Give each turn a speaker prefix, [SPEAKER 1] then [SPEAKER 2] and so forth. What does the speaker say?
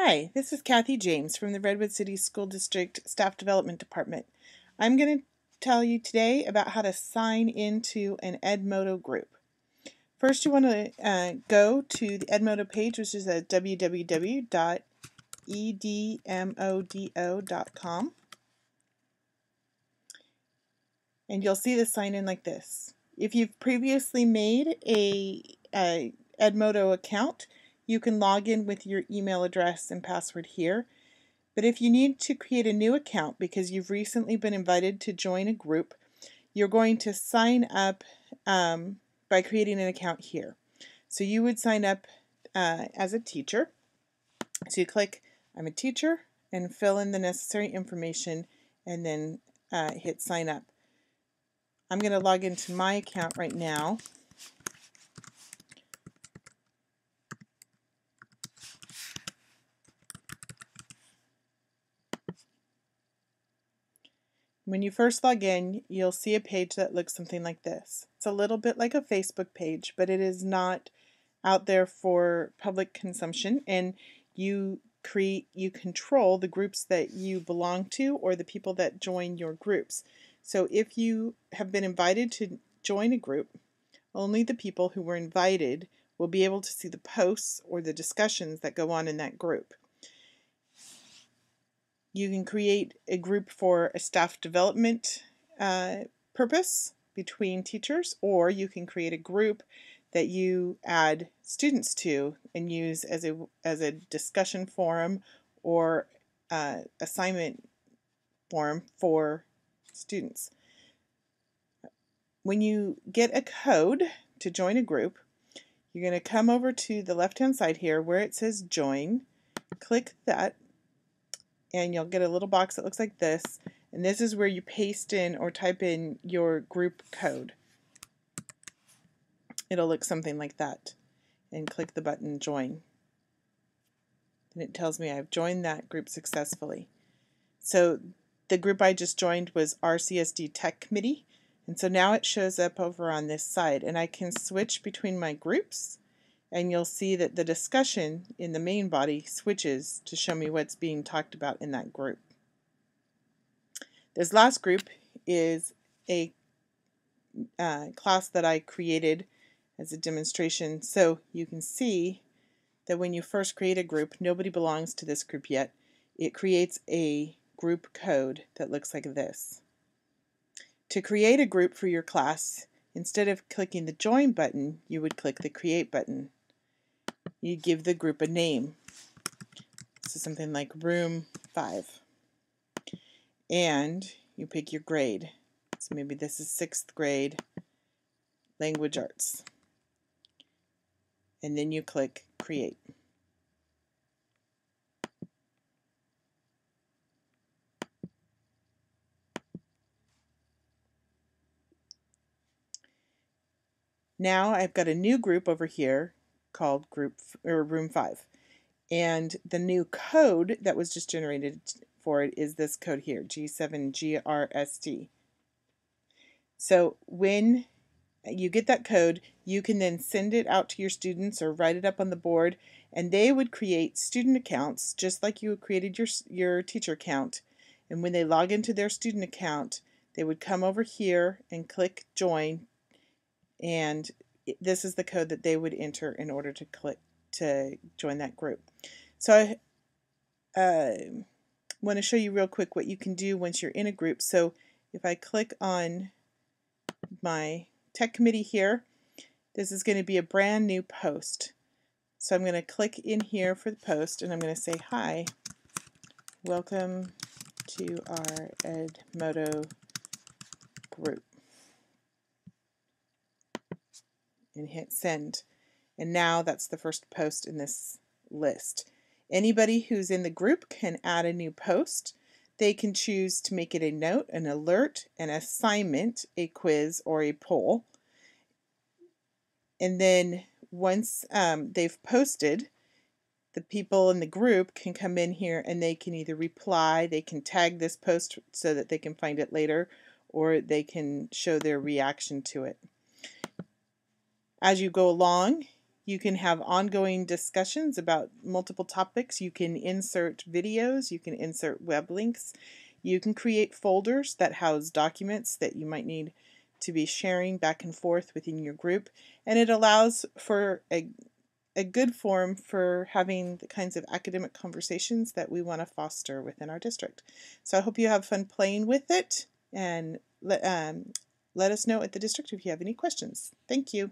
[SPEAKER 1] Hi, this is Kathy James from the Redwood City School District Staff Development Department. I'm going to tell you today about how to sign into an Edmodo group. First, you want to go to the Edmodo page, which is at www.edmodo.com, and you'll see the sign in like this. If you've previously made a Edmodo account, you can log in with your email address and password here. But if you need to create a new account because you've recently been invited to join a group, you're going to sign up by creating an account here. So you would sign up as a teacher. So you click I'm a teacher and fill in the necessary information and then hit sign up. I'm going to log into my account right now. When you first log in, you'll see a page that looks something like this. It's a little bit like a Facebook page, but it is not out there for public consumption, and you control the groups that you belong to or the people that join your groups. So if you have been invited to join a group, only the people who were invited will be able to see the posts or the discussions that go on in that group. You can create a group for a staff development purpose between teachers, or you can create a group that you add students to and use as a discussion forum or assignment forum for students. When you get a code to join a group, you're going to come over to the left-hand side here where it says join, click that, and you'll get a little box that looks like this, and this is where you paste in or type in your group code. It'll look something like that, and click the button join. And it tells me I've joined that group successfully. So the group I just joined was RCSD Tech Committee, and so now it shows up over on this side, and I can switch between my groups, and you'll see that the discussion in the main body switches to show me what's being talked about in that group. This last group is a class that I created as a demonstration, so you can see that when you first create a group, nobody belongs to this group yet. It creates a group code that looks like this. To create a group for your class, instead of clicking the join button, you would click the create button. You give the group a name. This is something like Room 5. And you pick your grade. So maybe this is 6th grade Language Arts. And then you click Create. Now I've got a new group over here called Room 5. And the new code that was just generated for it is this code here, G7GRST. So when you get that code, you can then send it out to your students or write it up on the board, and they would create student accounts just like you created your teacher account. And when they log into their student account, they would come over here and click join, and this is the code that they would enter in order to join that group. So I want to show you real quick what you can do once you're in a group. So if I click on my tech committee here, this is going to be a brand new post. So I'm going to click in here for the post, and I'm going to say, hi, welcome to our Edmodo group, and hit send. And now that's the first post in this list. Anybody who's in the group can add a new post. They can choose to make it a note, an alert, an assignment, a quiz, or a poll. And then once they've posted, the people in the group can come in here and they can either reply, they can tag this post so that they can find it later, or they can show their reaction to it. As you go along, You can have ongoing discussions about multiple topics. You can insert videos. You can insert web links. You can create folders that house documents that you might need to be sharing back and forth within your group. And it allows for a good forum for having the kinds of academic conversations that we want to foster within our district. So I hope you have fun playing with it, and let us know at the district if you have any questions. Thank you.